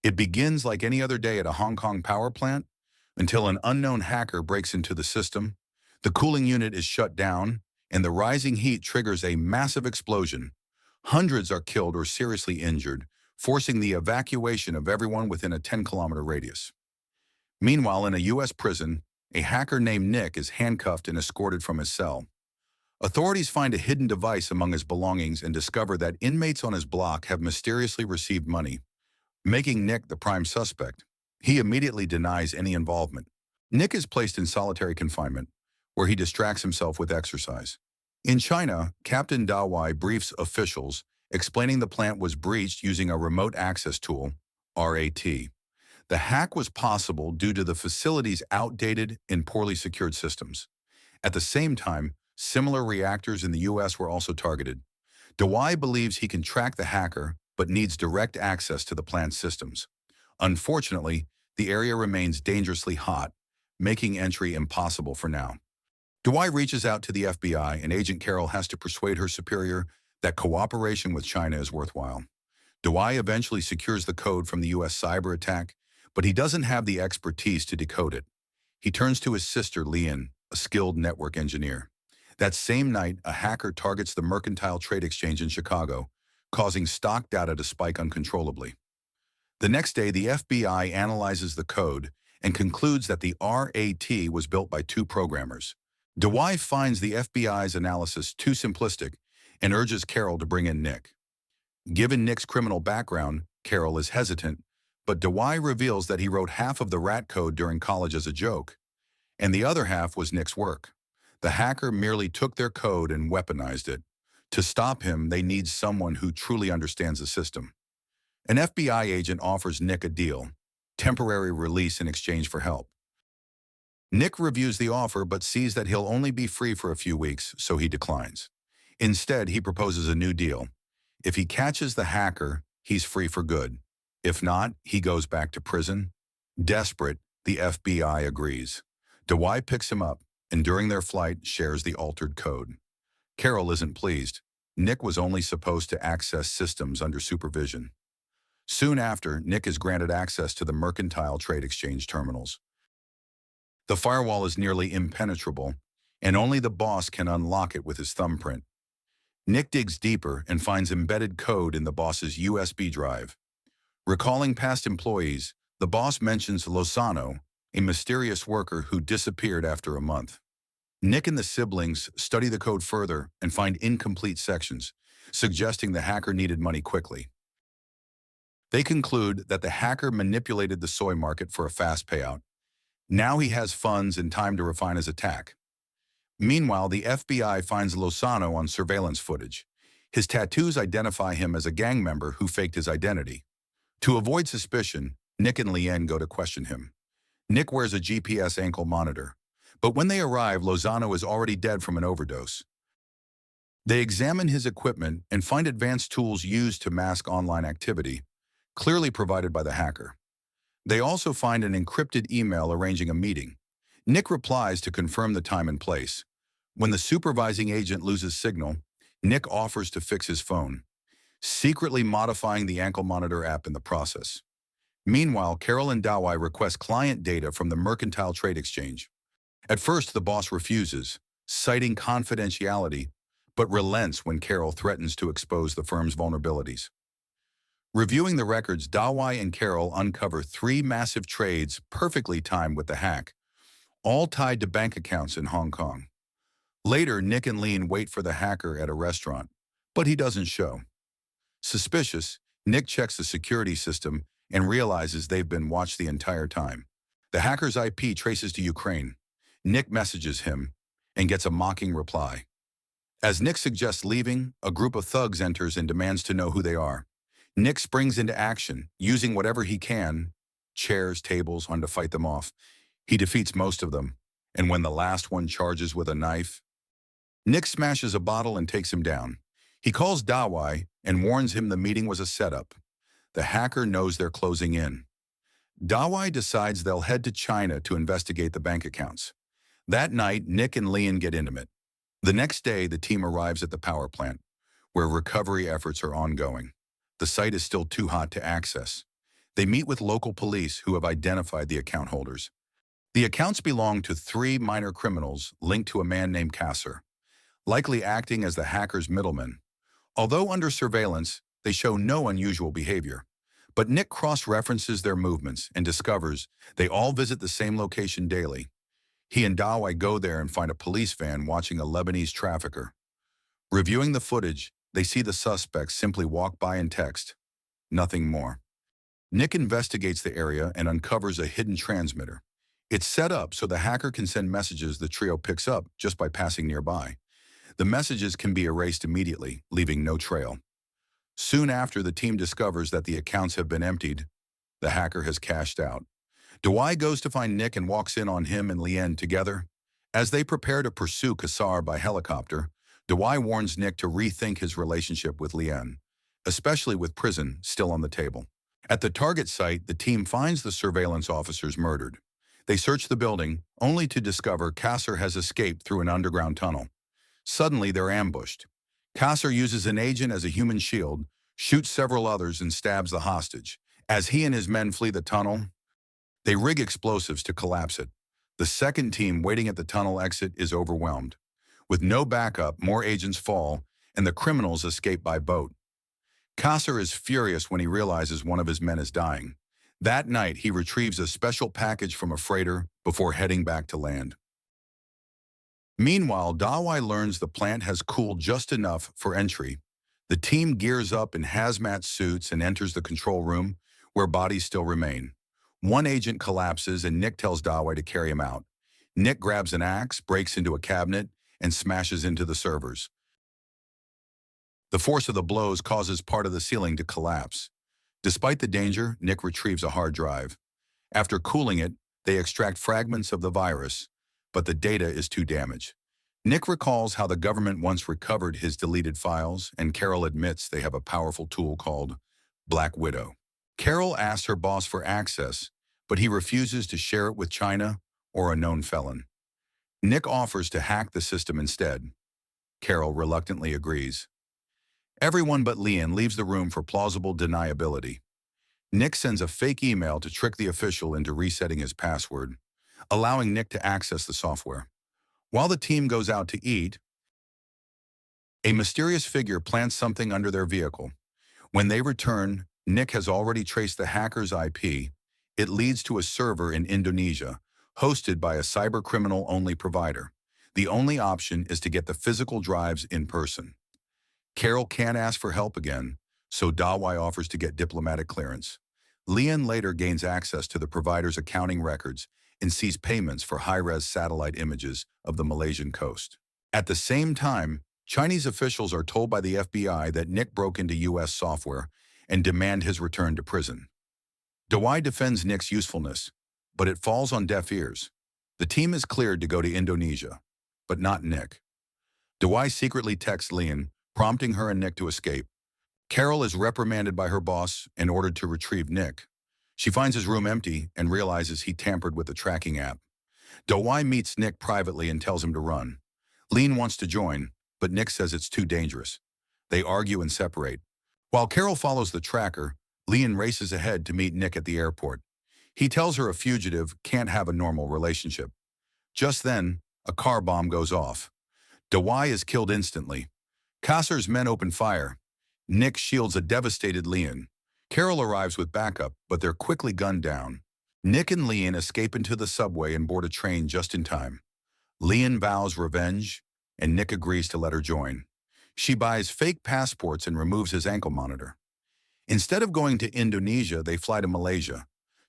It begins like any other day at a Hong Kong power plant until an unknown hacker breaks into the system, the cooling unit is shut down, and the rising heat triggers a massive explosion. Hundreds are killed or seriously injured, forcing the evacuation of everyone within a 10-kilometer radius. Meanwhile, in a U.S. prison, a hacker named Nick is handcuffed and escorted from his cell. Authorities find a hidden device among his belongings and discover that inmates on his block have mysteriously received money, making Nick the prime suspect. He immediately denies any involvement. Nick is placed in solitary confinement, where he distracts himself with exercise. In China, Captain DiTi briefs officials, explaining the plant was breached using a remote access tool, RAT. The hack was possible due to the facility's outdated and poorly secured systems. At the same time, similar reactors in the U.S. were also targeted. DiTi believes he can track the hacker, but needs direct access to the plant's systems. Unfortunately, the area remains dangerously hot, making entry impossible for now. DiTi reaches out to the FBI, and Agent Carol has to persuade her superior that cooperation with China is worthwhile. DiTi eventually secures the code from the U.S. Cyberattack, but he doesn't have the expertise to decode it. He turns to his sister, Lian, a skilled network engineer. That same night, a hacker targets the Mercantile Trade Exchange in Chicago, causing stock data to spike uncontrollably. The next day, the FBI analyzes the code and concludes that the RAT was built by two programmers. DiTi finds the FBI's analysis too simplistic and urges Carol to bring in Nick. Given Nick's criminal background, Carol is hesitant, but DiTi reveals that he wrote half of the rat code during college as a joke, and the other half was Nick's work. The hacker merely took their code and weaponized it. To stop him, they need someone who truly understands the system. An FBI agent offers Nick a deal, temporary release in exchange for help. Nick reviews the offer but sees that he'll only be free for a few weeks, so he declines. Instead, he proposes a new deal. If he catches the hacker, he's free for good. If not, he goes back to prison. Desperate, the FBI agrees. DiTi picks him up, and during their flight shares the altered code. Carol isn't pleased. Nick was only supposed to access systems under supervision. Soon after, Nick is granted access to the Mercantile Trade Exchange terminals. The firewall is nearly impenetrable, and only the boss can unlock it with his thumbprint. Nick digs deeper and finds embedded code in the boss's USB drive. Recalling past employees, the boss mentions Lozano, a mysterious worker who disappeared after a month. Nick and the siblings study the code further and find incomplete sections, suggesting the hacker needed money quickly. They conclude that the hacker manipulated the soy market for a fast payout. Now he has funds and time to refine his attack. Meanwhile, the FBI finds Lozano on surveillance footage. His tattoos identify him as a gang member who faked his identity. To avoid suspicion, Nick and Lian go to question him. Nick wears a GPS ankle monitor, but when they arrive, Lozano is already dead from an overdose. They examine his equipment and find advanced tools used to mask online activity, clearly provided by the hacker. They also find an encrypted email arranging a meeting. Nick replies to confirm the time and place. When the supervising agent loses signal, Nick offers to fix his phone, secretly modifying the ankle monitor app in the process. Meanwhile, Carol and DiTi request client data from the Mercantile Trade Exchange. At first, the boss refuses, citing confidentiality, but relents when Carol threatens to expose the firm's vulnerabilities. Reviewing the records, DiTi and Carol uncover 3 massive trades perfectly timed with the hack, all tied to bank accounts in Hong Kong. Later, Nick and Lian wait for the hacker at a restaurant, but he doesn't show. Suspicious, Nick checks the security system and realizes they've been watched the entire time. The hacker's IP traces to Ukraine. Nick messages him and gets a mocking reply. As Nick suggests leaving, a group of thugs enters and demands to know who they are. Nick springs into action, using whatever he can, chairs, tables, to fight them off. He defeats most of them, and when the last one charges with a knife, Nick smashes a bottle and takes him down. He calls DiTi and warns him the meeting was a setup. The hacker knows they're closing in. DiTi decides they'll head to China to investigate the bank accounts. That night, Nick and Lian get intimate. The next day, the team arrives at the power plant, where recovery efforts are ongoing. The site is still too hot to access. They meet with local police who have identified the account holders. The accounts belong to 3 minor criminals linked to a man named Kasser, likely acting as the hacker's middleman. Although under surveillance, they show no unusual behavior. But Nick cross-references their movements and discovers they all visit the same location daily. He and Dawai go there and find a police van watching a Lebanese trafficker. Reviewing the footage, they see the suspects simply walk by and text. Nothing more. Nick investigates the area and uncovers a hidden transmitter. It's set up so the hacker can send messages the trio picks up just by passing nearby. The messages can be erased immediately, leaving no trail. Soon after, the team discovers that the accounts have been emptied. The hacker has cashed out. Dawai goes to find Nick and walks in on him and Lien together. As they prepare to pursue Kasser by helicopter, Dawai warns Nick to rethink his relationship with Lien, especially with prison still on the table. At the target site, the team finds the surveillance officers murdered. They search the building, only to discover Kasser has escaped through an underground tunnel. Suddenly, they're ambushed. Kasser uses an agent as a human shield, shoots several others, and stabs the hostage. As he and his men flee the tunnel, they rig explosives to collapse it. The second team waiting at the tunnel exit is overwhelmed. With no backup, more agents fall, and the criminals escape by boat. Kasser is furious when he realizes one of his men is dying. That night, he retrieves a special package from a freighter before heading back to land. Meanwhile, Dawai learns the plant has cooled just enough for entry. The team gears up in hazmat suits and enters the control room, where bodies still remain. One agent collapses and Nick tells Dawai to carry him out. Nick grabs an axe, breaks into a cabinet, and smashes into the servers. The force of the blows causes part of the ceiling to collapse. Despite the danger, Nick retrieves a hard drive. After cooling it, they extract fragments of the virus, but the data is too damaged. Nick recalls how the government once recovered his deleted files, and Carol admits they have a powerful tool called Black Widow. Carol asks her boss for access, but he refuses to share it with China or a known felon. Nick offers to hack the system instead. Carol reluctantly agrees. Everyone but Lien leaves the room for plausible deniability. Nick sends a fake email to trick the official into resetting his password, allowing Nick to access the software. While the team goes out to eat, a mysterious figure plants something under their vehicle. When they return, Nick has already traced the hacker's IP. It leads to a server in Indonesia, hosted by a cybercriminal-only provider. The only option is to get the physical drives in person. Carol can't ask for help again, so Dawai offers to get diplomatic clearance. Lien later gains access to the provider's accounting records and sees payments for high-res satellite images of the Malaysian coast. At the same time, Chinese officials are told by the FBI that Nick broke into U.S. software and demand his return to prison. Dawai defends Nick's usefulness, but it falls on deaf ears. The team is cleared to go to Indonesia, but not Nick. Dawai secretly texts Lien, prompting her and Nick to escape. Carol is reprimanded by her boss and ordered to retrieve Nick. She finds his room empty and realizes he tampered with the tracking app. Dawai meets Nick privately and tells him to run. Lien wants to join, but Nick says it's too dangerous. They argue and separate. While Carol follows the tracker, Lien races ahead to meet Nick at the airport. He tells her a fugitive can't have a normal relationship. Just then, a car bomb goes off. Dawai is killed instantly. Kasser's men open fire. Nick shields a devastated Lien. Carol arrives with backup, but they're quickly gunned down. Nick and Lien escape into the subway and board a train just in time. Lien vows revenge, and Nick agrees to let her join. She buys fake passports and removes his ankle monitor. Instead of going to Indonesia, they fly to Malaysia,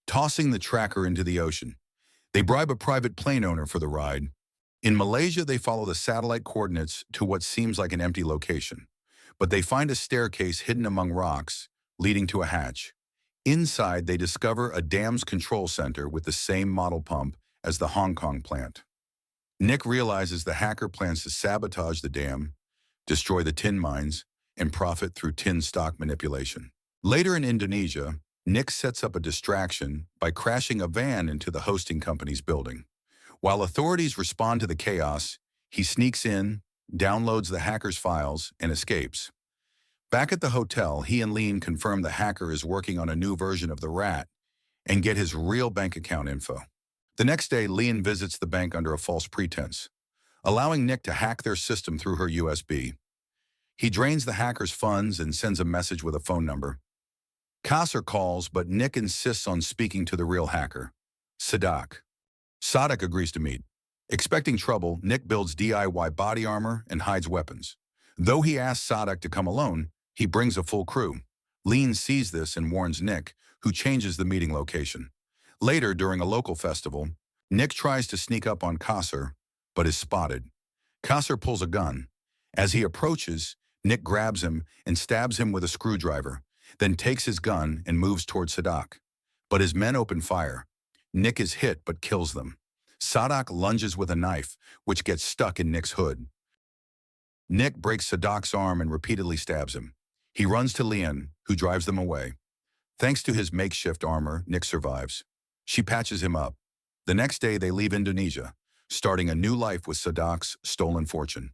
tossing the tracker into the ocean. They bribe a private plane owner for the ride. In Malaysia, they follow the satellite coordinates to what seems like an empty location, but they find a staircase hidden among rocks, leading to a hatch. Inside, they discover a dam's control center with the same model pump as the Hong Kong plant. Nick realizes the hacker plans to sabotage the dam, destroy the tin mines, and profit through tin stock manipulation. Later in Indonesia, Nick sets up a distraction by crashing a van into the hosting company's building. While authorities respond to the chaos, he sneaks in, downloads the hacker's files, and escapes. Back at the hotel, he and Lean confirm the hacker is working on a new version of the rat and get his real bank account info. The next day, Lean visits the bank under a false pretense, allowing Nick to hack their system through her USB. He drains the hacker's funds and sends a message with a phone number. Kasser calls, but Nick insists on speaking to the real hacker, Sadak. Sadak agrees to meet. Expecting trouble, Nick builds DIY body armor and hides weapons. Though he asks Sadak to come alone, he brings a full crew. Lean sees this and warns Nick, who changes the meeting location. Later, during a local festival, Nick tries to sneak up on Kasser, but is spotted. Kasser pulls a gun. As he approaches, Nick grabs him and stabs him with a screwdriver, then takes his gun and moves toward Sadak. But his men open fire. Nick is hit but kills them. Sadak lunges with a knife, which gets stuck in Nick's hood. Nick breaks Sadak's arm and repeatedly stabs him. He runs to Leon, who drives them away. Thanks to his makeshift armor, Nick survives. She patches him up. The next day, they leave Indonesia, starting a new life with Sadak's stolen fortune.